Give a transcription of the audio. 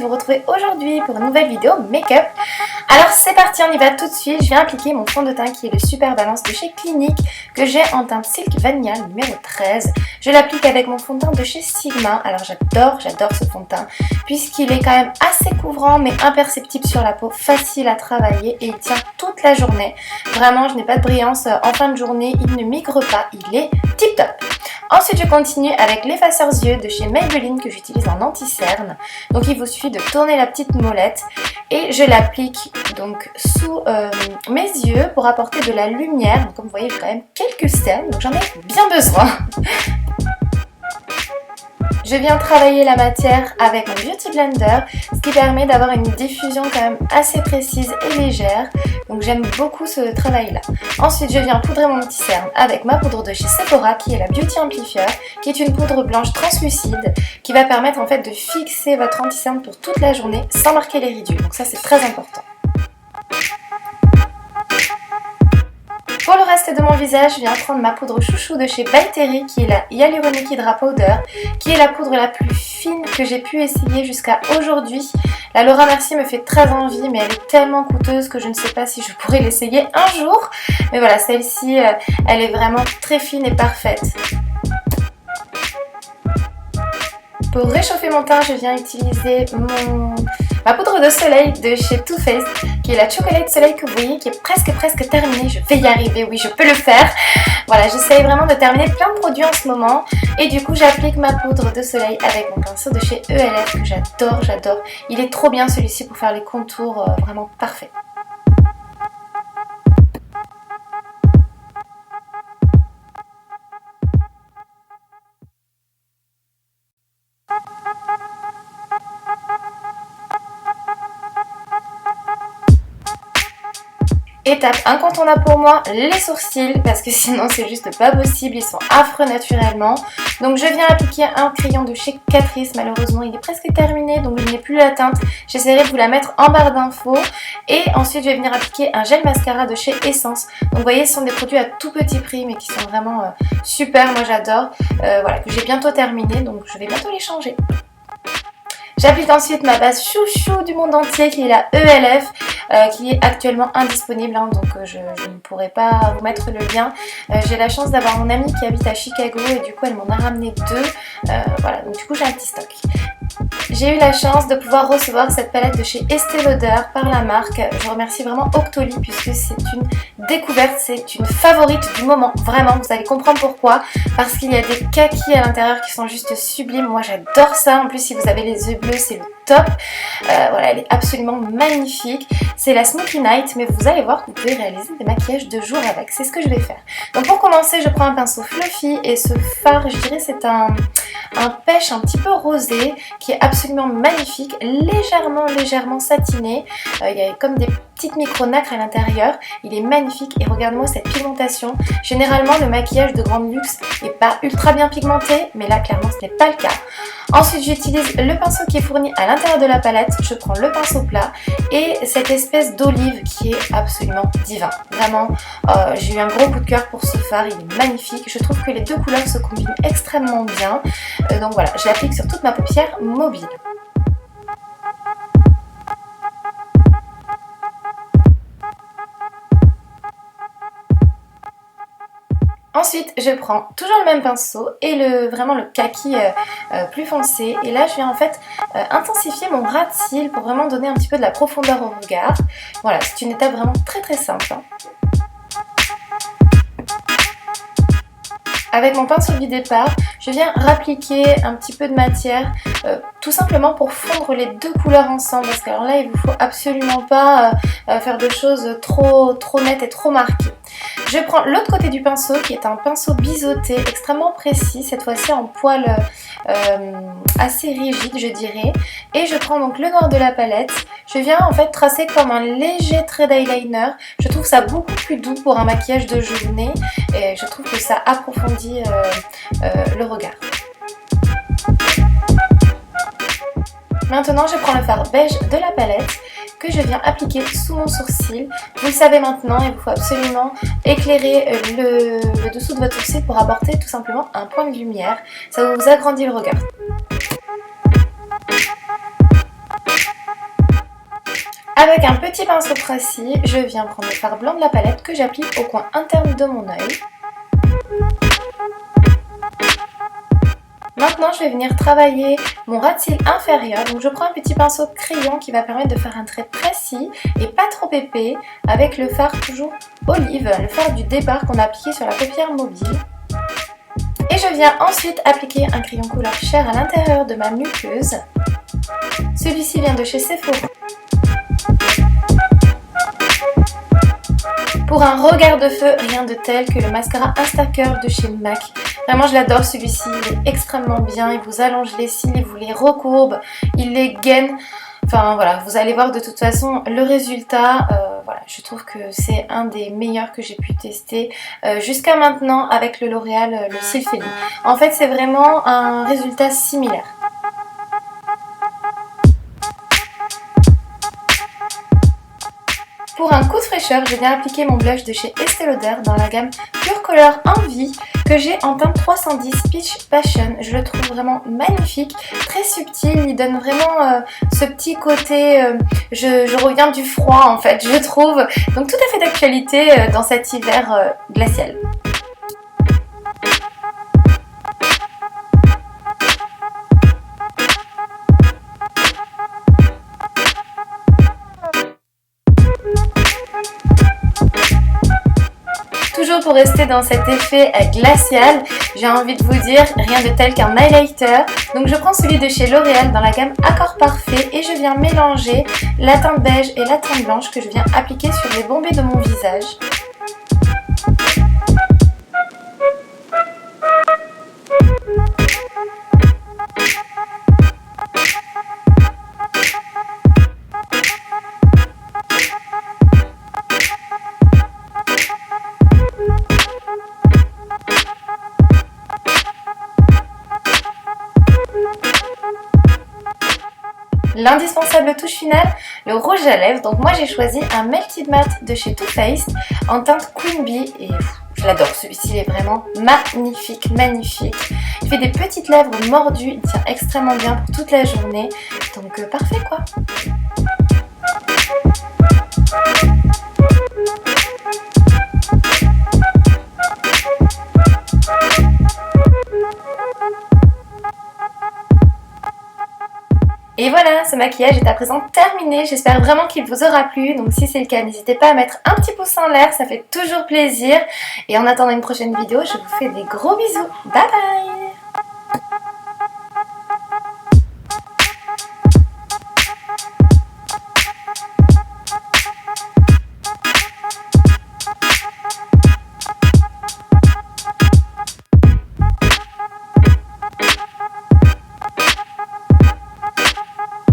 de vous retrouver aujourd'hui pour une nouvelle vidéo make-up. Alors c'est parti, on y va tout de suite. Je viens appliquer mon fond de teint qui est le Super Balance de chez Clinique que j'ai en teinte Silk Vanilla numéro 13. Je l'applique avec mon fond de teint de chez Sigma. Alors j'adore ce fond de teint puisqu'il est quand même assez couvrant mais imperceptible sur la peau, facile à travailler et il tient toute la journée. Vraiment, je n'ai pas de brillance en fin de journée, il ne migre pas, il est tip top. Ensuite, je continue avec l'effaceur yeux de chez Maybelline que j'utilise en anti-cerne. Donc, il vous suffit de tourner la petite molette et je l'applique donc sous mes yeux pour apporter de la lumière. Donc, comme vous voyez, j'ai quand même quelques cernes, donc j'en ai bien besoin. Je viens travailler la matière avec mon Beauty Blender, ce qui permet d'avoir une diffusion quand même assez précise et légère. Donc j'aime beaucoup ce travail-là. Ensuite, je viens poudrer mon anti-cerne avec ma poudre de chez Sephora qui est la Beauty Amplifier, qui est une poudre blanche translucide qui va permettre en fait de fixer votre anti-cerne pour toute la journée sans marquer les ridules. Donc ça, c'est très important. Pour le reste de mon visage, je viens prendre ma poudre chouchou de chez By Terry qui est la Hyaluronic Hydra Powder, qui est la poudre la plus fine que j'ai pu essayer jusqu'à aujourd'hui. La Laura Mercier me fait très envie, mais elle est tellement coûteuse que je ne sais pas si je pourrais l'essayer un jour. Mais voilà, celle-ci, elle est vraiment très fine et parfaite. Pour réchauffer mon teint, je viens utiliser ma poudre de soleil de chez Too Faced, qui est la Chocolate Soleil que vous voyez, qui est presque terminée. Je vais y arriver, oui, je peux le faire. Voilà, j'essaye vraiment de terminer plein de produits en ce moment. Et du coup, j'applique ma poudre de soleil avec mon pinceau de chez ELF, que j'adore. Il est trop bien celui-ci pour faire les contours vraiment parfaits. Étape incontournable pour moi, les sourcils, parce que sinon c'est juste pas possible, ils sont affreux naturellement. Donc je viens appliquer un crayon de chez Catrice, malheureusement il est presque terminé, donc je n'ai plus la teinte. J'essaierai de vous la mettre en barre d'infos. Et ensuite je vais venir appliquer un gel mascara de chez Essence. Donc vous voyez, ce sont des produits à tout petit prix, mais qui sont vraiment super, moi j'adore. Voilà, que j'ai bientôt terminé, donc je vais bientôt les changer. J'applique ensuite ma base chouchou du monde entier qui est la ELF, qui est actuellement indisponible, hein, donc je ne pourrai pas vous mettre le lien. J'ai la chance d'avoir mon amie qui habite à Chicago et du coup elle m'en a ramené deux. Voilà, donc du coup j'ai un petit stock. J'ai eu la chance de pouvoir recevoir cette palette de chez Estée Lauder par la marque. Je remercie vraiment Octoly puisque c'est une découverte, c'est une favorite du moment. Vraiment, vous allez comprendre pourquoi. Parce qu'il y a des kakis à l'intérieur qui sont juste sublimes. Moi j'adore ça. En plus, si vous avez les yeux bleus, c'est le top. Voilà, elle est absolument magnifique. C'est la Smoky Night, mais vous allez voir que vous pouvez réaliser des maquillages de jour avec. C'est ce que je vais faire. Donc pour commencer, je prends un pinceau fluffy et ce fard, je dirais c'est un pêche un petit peu rosé qui est absolument magnifique, légèrement satiné. Il y a comme des petites micro-nacres à l'intérieur. Il est magnifique et regarde-moi cette pigmentation. Généralement, le maquillage de grande luxe n'est pas ultra bien pigmenté, mais là, clairement, ce n'est pas le cas. Ensuite, j'utilise le pinceau qui est fourni à l'intérieur de la palette. Je prends le pinceau plat et cette espèce d'olive qui est absolument divin. Vraiment, j'ai eu un gros coup de cœur pour ce fard. Il est magnifique. Je trouve que les deux couleurs se combinent extrêmement bien. Donc voilà, je l'applique sur toute ma paupière mobile. Ensuite, je prends toujours le même pinceau et vraiment le kaki plus foncé. Et là, je viens en fait intensifier mon ras de cils pour vraiment donner un petit peu de la profondeur au regard. Voilà, c'est une étape vraiment très simple, hein. Avec mon pinceau du départ, je viens rappliquer un petit peu de matière, tout simplement pour fondre les deux couleurs ensemble. Parce que alors là, il ne vous faut absolument pas faire de choses trop nettes et trop marquées. Je prends l'autre côté du pinceau qui est un pinceau biseauté extrêmement précis, cette fois-ci en poil assez rigide je dirais. Et je prends donc le noir de la palette. Je viens en fait tracer comme un léger trait d'eyeliner. Je trouve ça beaucoup plus doux pour un maquillage de journée et je trouve que ça approfondit le regard. Maintenant je prends le fard beige de la palette que je viens appliquer sous mon sourcil. Vous le savez maintenant, il vous faut absolument éclairer le dessous de votre sourcil pour apporter tout simplement un point de lumière. Ça vous agrandit le regard. Avec un petit pinceau précis, je viens prendre le fard blanc de la palette que j'applique au coin interne de mon œil. Maintenant, je vais venir travailler mon ras de cils inférieur. Donc, je prends un petit pinceau de crayon qui va permettre de faire un trait précis et pas trop épais avec le fard toujours olive, le fard du départ qu'on a appliqué sur la paupière mobile. Et je viens ensuite appliquer un crayon couleur chair à l'intérieur de ma muqueuse. Celui-ci vient de chez Sephora. Pour un regard de feu, rien de tel que le mascara Instacurl de chez MAC. Vraiment, je l'adore celui-ci, il est extrêmement bien, il vous allonge les cils, il vous les recourbe, il les gaine. Enfin voilà, vous allez voir de toute façon le résultat. Voilà, je trouve que c'est un des meilleurs que j'ai pu tester jusqu'à maintenant avec le L'Oréal, le Cils Feli. En fait, c'est vraiment un résultat similaire. Pour un coup de fraîcheur, je viens appliquer mon blush de chez Estée Lauder dans la gamme Pure Color Envie que j'ai en teinte 310 Peach Passion. Je le trouve vraiment magnifique, très subtil, il donne vraiment ce petit côté, je reviens du froid en fait, je trouve. Donc tout à fait d'actualité dans cet hiver glacial. Toujours pour rester dans cet effet glacial, j'ai envie de vous dire rien de tel qu'un highlighter. Donc je prends celui de chez L'Oréal dans la gamme Accord Parfait et je viens mélanger la teinte beige et la teinte blanche que je viens appliquer sur les bombées de mon visage. L'indispensable touche finale, le rouge à lèvres. Donc moi j'ai choisi un Melted Matte de chez Too Faced en teinte Queen Bee et je l'adore, celui-ci il est vraiment magnifique, magnifique. Il fait des petites lèvres mordues, il tient extrêmement bien pour toute la journée, donc parfait quoi. Et voilà, ce maquillage est à présent terminé, j'espère vraiment qu'il vous aura plu, donc si c'est le cas, n'hésitez pas à mettre un petit pouce en l'air, ça fait toujours plaisir. Et en attendant une prochaine vidéo, je vous fais des gros bisous, bye bye.